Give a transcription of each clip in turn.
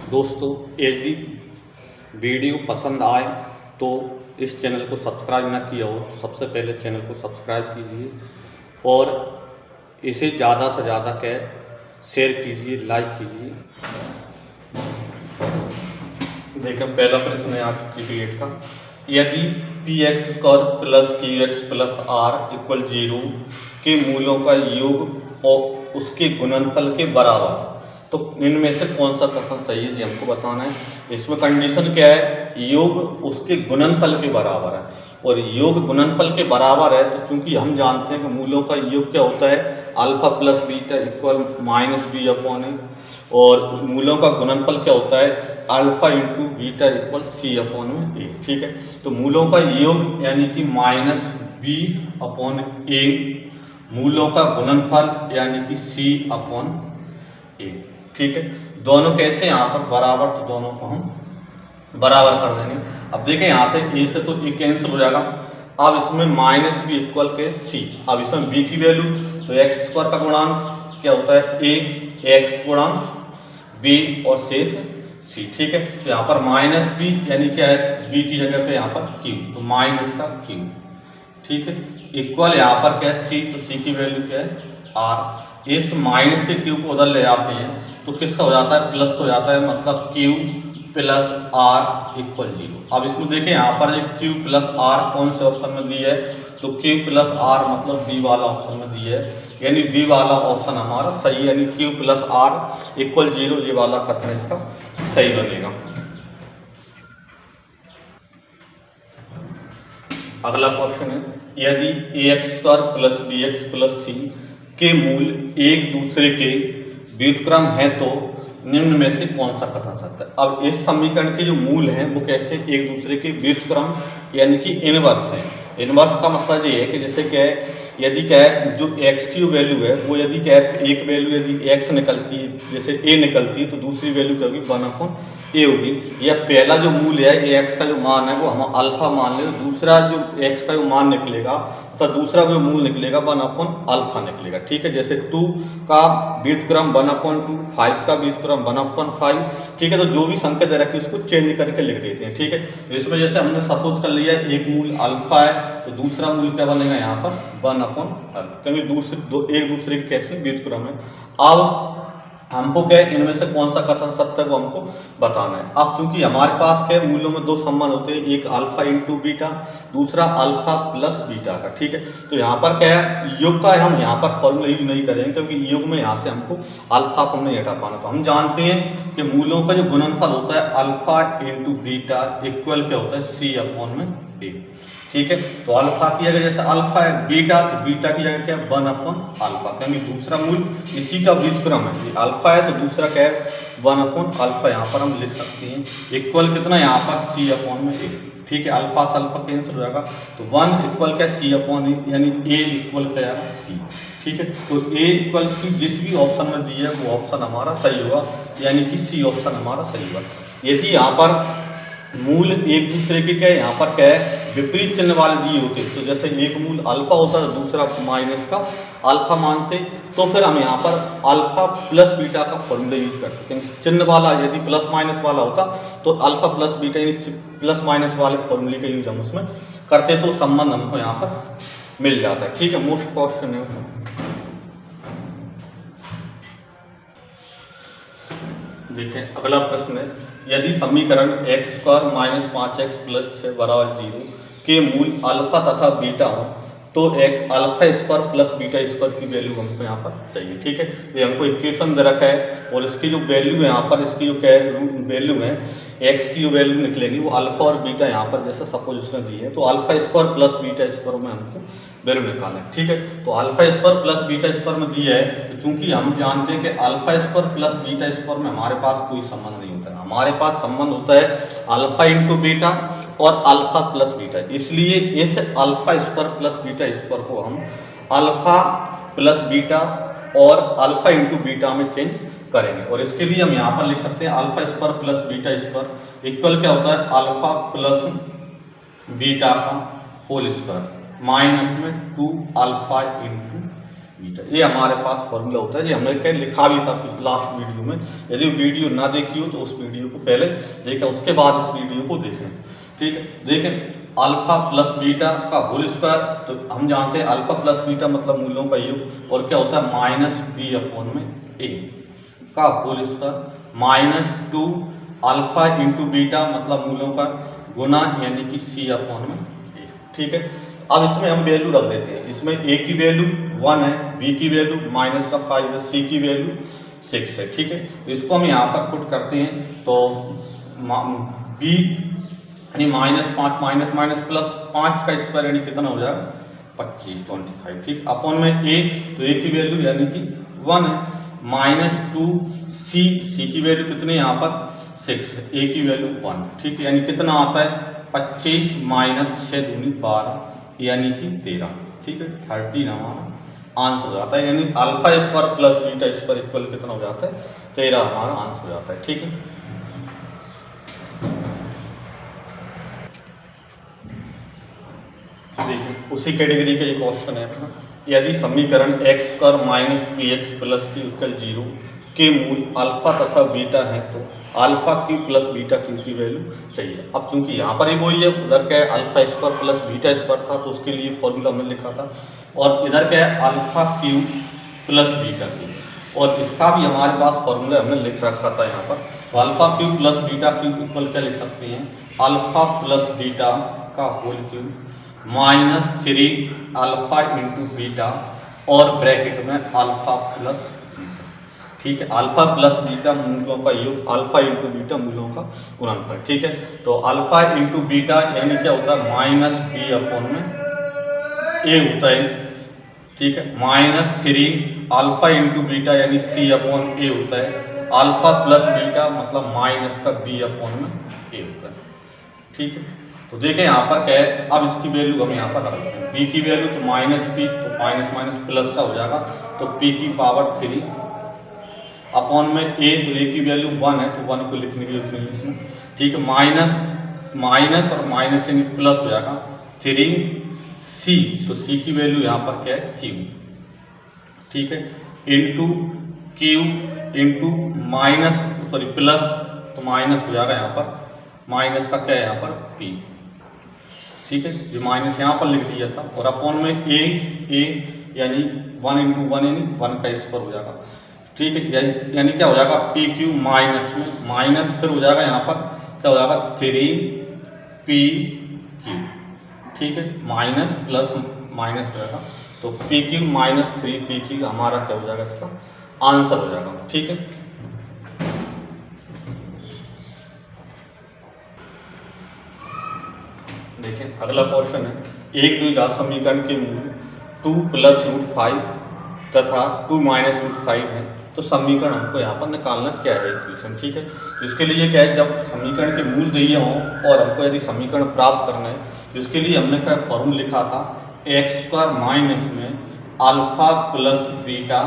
दोस्तों, यदि वीडियो पसंद आए तो इस चैनल को सब्सक्राइब न किया हो तो सबसे पहले चैनल को सब्सक्राइब कीजिए और इसे ज़्यादा से ज़्यादा शेयर कीजिए, लाइक कीजिए। देखिए, पहला प्रश्न है आज की डेट का। यदि P X square plus Q X plus R equal 0 के मूलों का योग और उसके गुणनफल के बराबर, तो इनमें से कौन सा कथन सही है, ये हमको बताना है। इसमें कंडीशन क्या है, योग उसके गुणनफल के बराबर है और योग गुणनफल के बराबर है तो चूंकि हम जानते हैं कि मूलों का योग क्या होता है, alpha plus beta equal minus B upon A, और मूलों का गुणनफल क्या होता है, alpha into beta equal C upon A. ठीक है, तो मूलों का योग यानी कि माइनस बी अपॉन ए, मूलों का गुणनफल यानी कि सी अपॉन ए। ठीक है, दोनों कैसे यहाँ पर बराबर, तो दोनों को हम बराबर कर देंगे। अब देखें यहाँ से ए से तो ए कैंसिल हो जाएगा। अब इसमें माइनस बी इक्वल के सी, अब इसमें बी की वैल्यू तो एक्स स्क्वायर का गुणांक क्या होता है, ए एक्स गुणांक बी और शेष सी। ठीक है, तो यहाँ पर माइनस बी यानी क्या है, बी की जगह पे यहाँ पर क्यू, तो माइनस का क्यू। ठीक है, इक्वल यहाँ पर क्या है सी, तो सी की वैल्यू क्या है आर। इस माइनस के क्यू को उधर ले जाते हैं तो किसका हो जाता है, प्लस हो जाता है, मतलब क्यू प्लस आर इक्वल 0। अब इसमें देखें यहाँ पर एक क्यू प्लस आर कौन से ऑप्शन में दी है, तो क्यू प्लस आर मतलब बी वाला ऑप्शन में दी है, यानी बी वाला ऑप्शन हमारा सही है, यानी क्यू प्लस आर इक्वल 0, ये वाला कथन इसका सही बनेगा। अगला क्वेश्चन है, यदि A X square plus B X plus C के मूल एक दूसरे के व्युत्क्रम हैं तो निम्न में से कौन सा कथन सत्य है। अब इस समीकरण के जो मूल हैं वो कैसे एक दूसरे के व्युत्क्रम यानी कि इनवर्स हैं। इनवर्स का मतलब ये है कि जैसे क्या है, यदि क्या है जो x की वैल्यू है वो यदि क्या है, एक वैल्यू यदि x निकलती है, जैसे a निकलती है, तो दूसरी वैल्यू क्या होगी 1/a होगी। या पहला जो मूल है ax का जो मान है वो हम अल्फा मान ले, दूसरा जो x का जो मान निकलेगा तो दूसरा जो मूल निकलेगा 1/अल्फा निकलेगा। ठीक है, जैसे 2 का व्युत्क्रम 1/2, 5 का व्युत्क्रम 1/5। ठीक है, तो जो भी संख्या दे रखी है उसको चेंज करके लिख देते हैं। ठीक है, इसमें जैसे हमने सपोज कर लिया एक मूल अल्फा है तो दूसरा मूल क्या बनेगा यहाँ पर 1/अल्फा, क्योंकि एक दूसरे के कैसे व्युत्क्रम है। अब हमको क्या है, इनमें से कौन सा कथन सत्य है वो हमको बताना है। अब चूंकि हमारे पास क्या मूलों में दो संबंध होते हैं, एक अल्फा इंटू बीटा, दूसरा अल्फा प्लस बीटा का। ठीक है, तो यहाँ पर क्या है, योग का हम यहाँ पर फॉर्मूला यूज नहीं करेंगे क्योंकि योग में यहाँ से हमको अल्फा को नहीं हटा पाना। तो हम जानते हैं कि मूलों का जो गुणनफल होता है अल्फा इंटू बीटा इक्वल क्या होता है सी अपॉन में ए। ठीक है, तो अल्फा की जगह जैसे अल्फा है बीटा, तो बीटा की जगह क्या है 1/अल्फा, क्योंकि दूसरा मूल इसी का व्युत्क्रम है, अल्फा है तो दूसरा क्या है 1/अल्फा, यहाँ पर हम लिख सकते हैं इक्वल कितना यहाँ पर सी अपॉन में ए। ठीक है, अल्फा से अल्फा कैंसिल हो जाएगा तो 1 इक्वल क्या सी अपॉन ए, यानी ए इक्वल क्या है सी। ठीक है, तो ए इक्वल सी जिस भी ऑप्शन में दी है वो ऑप्शन हमारा सही होगा, यानी कि सी ऑप्शन हमारा सही होगा। यदि यहाँ पर मूल एक दूसरे के क्या है, यहाँ पर क्या है विपरीत चिन्ह वाले दिए होते, तो जैसे एक मूल अल्फा होता है दूसरा माइनस का अल्फा मानते, तो फिर हम यहाँ पर अल्फा प्लस बीटा का फॉर्मूला यूज करते हैं। चिन्ह वाला यदि प्लस माइनस वाला होता तो alpha plus beta plus minus वाले फॉर्मूले का यूज हम उसमें करते, तो संबंध हमको यहाँ पर मिल जाता है। ठीक है, मोस्ट क्वेश्चन है। देखें, अगला प्रश्न है, यदि समीकरण x square minus 5x plus 6 बराबर 0 के मूल अल्फा तथा बीटा हो तो एक alpha square plus beta square की वैल्यू हमको यहाँ पर चाहिए। ठीक है, ये हमको इक्वेशन दे रखा है और इसकी जो वैल्यू है यहाँ पर, इसकी जो क्या वैल्यू है एक्स की जो वैल्यू निकलेगी वो अल्फा और बीटा यहाँ पर जैसे सपोज उसने दी है, तो alpha square plus beta square में हमको वैल्यू निकालना है। ठीक है, तो alpha square plus beta square में दिया है, तो चूंकि हम जानते हैं कि alpha square plus beta square में हमारे पास कोई संबंध नहीं होता है, हमारे पास संबंध होता है अल्फा इंटू बीटा और अल्फा प्लस बीटा, इसलिए इस alpha square plus beta square को हम अल्फा प्लस बीटा और अल्फा इंटू बीटा में चेंज करेंगे। और इसके लिए हम यहाँ पर लिख सकते हैं alpha square plus beta square equal क्या होता है अल्फा प्लस बीटा का होल स्क्वायर माइनस में 2 अल्फा इंटू बीटा। ये हमारे पास फॉर्मूला होता है, ये हमने क्या लिखा भी था लास्ट वीडियो में। यदि वीडियो ना देखी हो तो उस वीडियो को पहले देखें, उसके बाद इस वीडियो को देखें। ठीक है, देखें अल्फा प्लस बीटा का होल स्क्वायर, तो हम जानते हैं अल्फा प्लस बीटा मतलब मूल्यों का योग, और क्या होता है माइनस बी अपॉन में ए का whole square minus 2 alpha into beta मतलब मूल्यों का गुना यानी कि सी अपॉन में ए। ठीक है, अब इसमें हम वैल्यू रख देते हैं। इसमें ए की वैल्यू 1 है, बी की वैल्यू माइनस का 5 है, सी की वैल्यू 6 है। ठीक है, तो इसको हम यहाँ पर पुट करते हैं तो बी यानी -5 माइनस माइनस प्लस 5 का स्क्वायर यानी कितना हो जाएगा 25 ठीक। अपॉन में ए, तो ए की वैल्यू यानी कि 1 है, -2 सी की वैल्यू कितनी यहाँ पर 6 है, ए की वैल्यू 1। ठीक, यानी कितना आता है 25 माइनस 6 दूनी 12 यानी कि 13। ठीक है, 13 हमारा आंसर हो जाता है, यानी alpha square plus beta square equal कितना हो जाता है 13 हमारा आंसर हो जाता है। ठीक है, देखिए उसी कैटेगरी का एक क्वेश्चन है, यदि समीकरण x square minus P x plus Q equal 0 के मूल अल्फा तथा बीटा है तो alpha cube plus beta Q की वैल्यू चाहिए। अब चूंकि यहाँ पर ही वही है, उधर क्या है alpha square plus beta square था तो उसके लिए फॉर्मूला हमने लिखा था, और इधर क्या है alpha cube plus beta Q, और इसका भी हमारे पास फॉर्मूला हमने लिख रखा था यहाँ पर। तो alpha cube plus beta cube equal क्या लिख सकते हैं अल्फा प्लस बीटा का whole cube -3 alpha into beta और ब्रैकेट में अल्फा प्लस। ठीक है, अल्फा प्लस बीटा मूल्यों का योग अल्फा इंटू बीटा मूल्यों का गुणनफल। ठीक है, तो अल्फा इंटू बीटा यानी क्या होता है माइनस बी अपॉन में ए होता है। ठीक है, -3 अल्फा इंटू बीटा यानी सी अपॉन ए होता है, अल्फा प्लस बीटा मतलब माइनस का बी अपॉन में ए होता है। ठीक है, तो देखें यहाँ पर क्या है, अब इसकी वैल्यू हम यहाँ पर रखते हैं, बी की वैल्यू तो माइनस बी तो माइनस माइनस प्लस का हो जाएगा, तो पी की पावर 3 अपॉन में ए, तो ए की वैल्यू 1 है तो 1 को लिखने की जरूरत नहीं इसमें। ठीक है, माइनस और माइनस यानी प्लस हो जाएगा 3 सी, तो सी की वैल्यू यहाँ पर क्या है क्यू। ठीक है, into Q into minus sorry plus, तो माइनस हो जाएगा यहाँ पर माइनस का क्या है यहाँ पर पी। ठीक है, जो माइनस यहाँ पर लिख दिया था, और अपॉन में ए यानी 1 इंटू 1 यानी 1 का स्क्वायर हो जाएगा। ठीक है, यानी क्या हो जाएगा पी क्यू माइनस में माइनस फिर हो जाएगा यहाँ पर क्या हो जाएगा 3 पी क्यू। ठीक है, माइनस प्लस माइनस हो जाएगा, तो P Q minus 3 P Q हमारा क्या हो जाएगा इसका आंसर हो जाएगा। ठीक है, देखिए अगला क्वेश्चन है, एक द्विघात समीकरण के मूल 2 प्लस रूट 5 तथा 2 माइनस रूट 5 है, तो समीकरण हमको यहाँ पर निकालना क्या है इक्वेशन। ठीक है, तो इसके लिए क्या है, जब समीकरण के मूल दिए हों और हमको यदि समीकरण प्राप्त करना है तो इसके लिए हमने क्या फॉर्मूला लिखा था एक्स स्क्वायर माइनस में alpha plus beta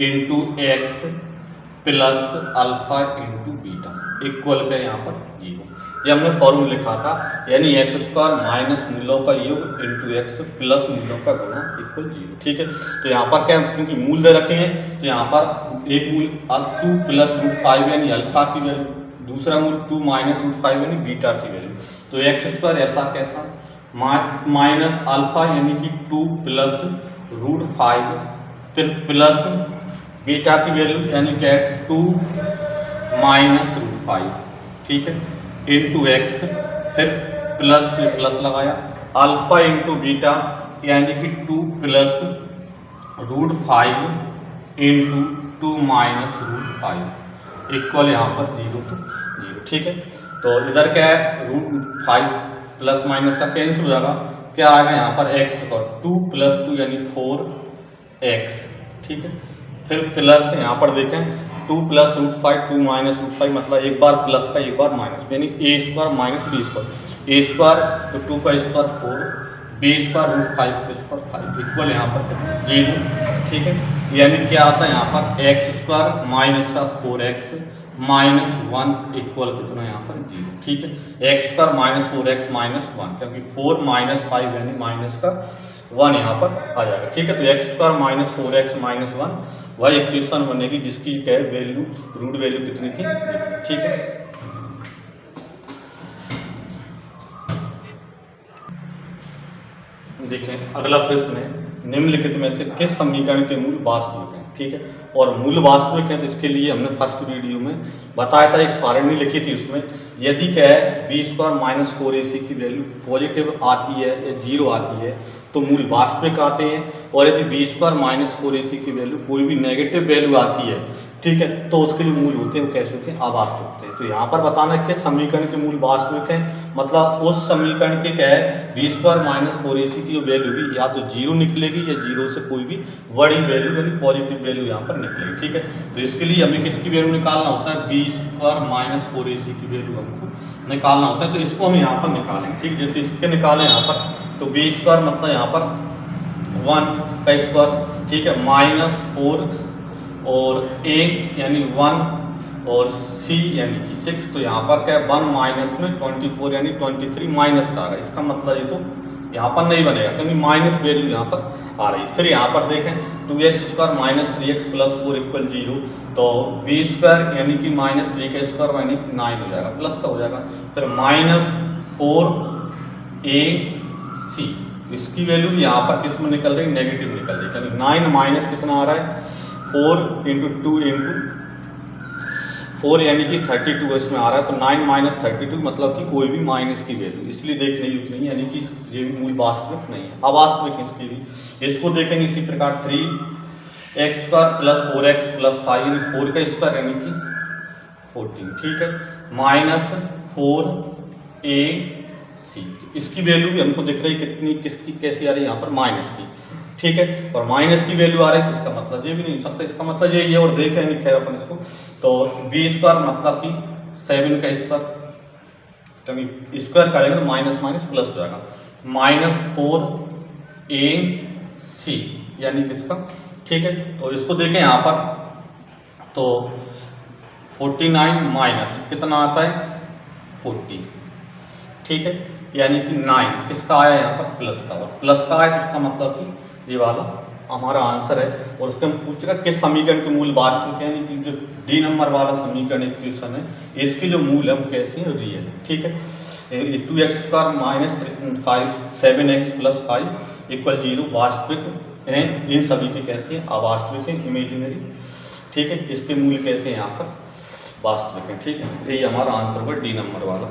into x plus alpha into beta equal का यहाँ पर 0, ये हमने फॉर्मूला लिखा था, यानी एक्स स्क्वायर माइनस मूलों का योग इंटू एक्स प्लस मूलों का गुणा इक्वल 0। ठीक है, तो यहाँ पर क्या क्योंकि मूल दे रखे हैं तो यहाँ पर एक मूल 2 प्लस रूट 5 यानी अल्फा की वैल्यू, दूसरा मूल 2 माइनस रूट 5 यानी बीटा की वैल्यू। तो एक्स स्क्वायर ऐसा कैसा माइनस अल्फा यानी कि 2 प्लस रूट 5 फिर प्लस बीटा की वैल्यू यानी क्या है 2 माइनस रूट 5। ठीक है, इंटू एक्स फिर प्लस लगाया अल्फा इंटू बीटा यानी कि 2 plus root 5 into 2 minus root 5 equal यहाँ पर 0 तो 0। ठीक है, तो इधर क्या है रूट 5 प्लस माइनस का कैंसिल हो जाएगा, क्या आएगा यहाँ पर एक्स का 2 प्लस 2 यानी 4x। ठीक है, फिर प्लस यहाँ पर देखें 2 प्लस रूट 5 2 माइनस रूट 5 मतलब एक बार प्लस का एक बार माइनस, यानी ए स्क्वायर माइनस बी स्क्वायर, ए स्क्वायर तो 2 का स्क्वायर 4 b² इक्वल यहाँ पर 0, ठीक है। यानी क्या आता है यहाँ पर x² माइनस का 4x माइनस 1 इक्वल कितना यहाँ पर 0, ठीक है। x² माइनस 4x माइनस 1, क्योंकि 4 माइनस 5 यानी माइनस का 1 यहाँ पर आ जाएगा, ठीक है। तो x² माइनस 4x माइनस 1 वही इक्वेशन बनेगी जिसकी क्या वैल्यू रूट वैल्यू कितनी थी, ठीक है। देखें अगला प्रश्न है, निम्नलिखित में से किस समीकरण के मूल वास्तविक हैं, ठीक है। और मूल वास्तविक है तो इसके लिए हमने फर्स्ट वीडियो में बताया था, एक सारणी लिखी थी, उसमें यदि क्या है b² माइनस 4ac की वैल्यू पॉजिटिव आती है या 0 आती है तो मूल वास्तविक आते हैं, और यदि b² माइनस 4ac की वैल्यू कोई भी नेगेटिव वैल्यू आती है, ठीक है, तो उसके जो मूल होते हैं वो कैसे होते हैं, अवास्तविक होते हैं। तो यहाँ पर बताना है किस समीकरण के मूल वास्तविक हैं, मतलब उस समीकरण के क्या है b² माइनस 4ac की जो वैल्यू भी या तो 0 निकलेगी या 0 से कोई भी बड़ी वैल्यू यानी पॉजिटिव वैल्यू यहाँ पर निकलेगी, ठीक है। तो इसके लिए हमें किसकी वैल्यू निकालना होता है, b² माइनस 4ac की वैल्यू हमको निकालना होता है। तो इसको हम यहाँ पर निकालेंगे, ठीक। जैसे इसके निकालें यहाँ पर तो b² मतलब यहाँ पर 1 का स्क्वायर, ठीक है, माइनस 4 और a यानी 1 और c यानी कि 6, तो यहाँ पर क्या है 1 माइनस में 24 यानी 23 माइनस का आ रहा है। इसका मतलब ये तो यहाँ पर नहीं बनेगा क्योंकि माइनस वैल्यू यहाँ पर आ रही है। फिर यहाँ पर देखें 2x² minus 3x plus 4 equal 0, तो b² यानी कि माइनस 3x² यानी 9 हो जाएगा, प्लस का हो जाएगा। फिर माइनस 4ac इसकी वैल्यू यहाँ पर किस में निकल रही है, नेगेटिव निकल रही है, क्योंकि 9 माइनस कितना आ रहा है 4 इंटू 2 इंटू 4 यानी कि 32 इसमें आ रहा है। तो 9 माइनस 32 मतलब कि कोई भी माइनस की वैल्यू, इसलिए देखने योग्य नहीं, यानी कि ये भी मूल वास्तविक नहीं है, अवास्तविक इसकी भी। इसको देखेंगे इसी प्रकार 3x² प्लस 4x प्लस 5 यानी 4 का स्क्वायर यानी कि 14, ठीक है, माइनस 4ac इसकी वैल्यू भी हमको दिख रही है कितनी, किसकी कैसी आ रही है यहाँ पर माइनस की, ठीक है, और माइनस की वैल्यू आ रही है तो इसका मतलब ये भी नहीं हो सकता, इसका मतलब ये और देखें नहीं खैर अपन इसको, तो b² मतलब कि 7 का स्क्वायर, क्योंकि स्क्वायर करेंगे तो माइनस माइनस प्लस हो जाएगा, माइनस 4ac यानी किसका, ठीक है। तो इसको देखें यहाँ पर तो 49 माइनस कितना आता है 40, ठीक है, यानी कि 9 किसका आया यहाँ पर प्लस का, और प्लस का आया तो इसका मतलब कि ये वाला हमारा आंसर है। और उसके हम पूछेगा किस समीकरण के मूल वास्तविक है, यानी कि जो डी नंबर वाला समीकरण इक्वेशन है इसके जो मूल है वो कैसे हैं, रियल है, ठीक है। 2x² minus 7x plus 5 equal 0 वास्तविक हैं, इन सभी के कैसे हैं, अवास्तविक हैं, इमेजिनरी, ठीक है। इसके मूल कैसे हैं यहाँ पर वास्तविक हैं, ठीक है। यही हमारा आंसर होगा डी नंबर वाला।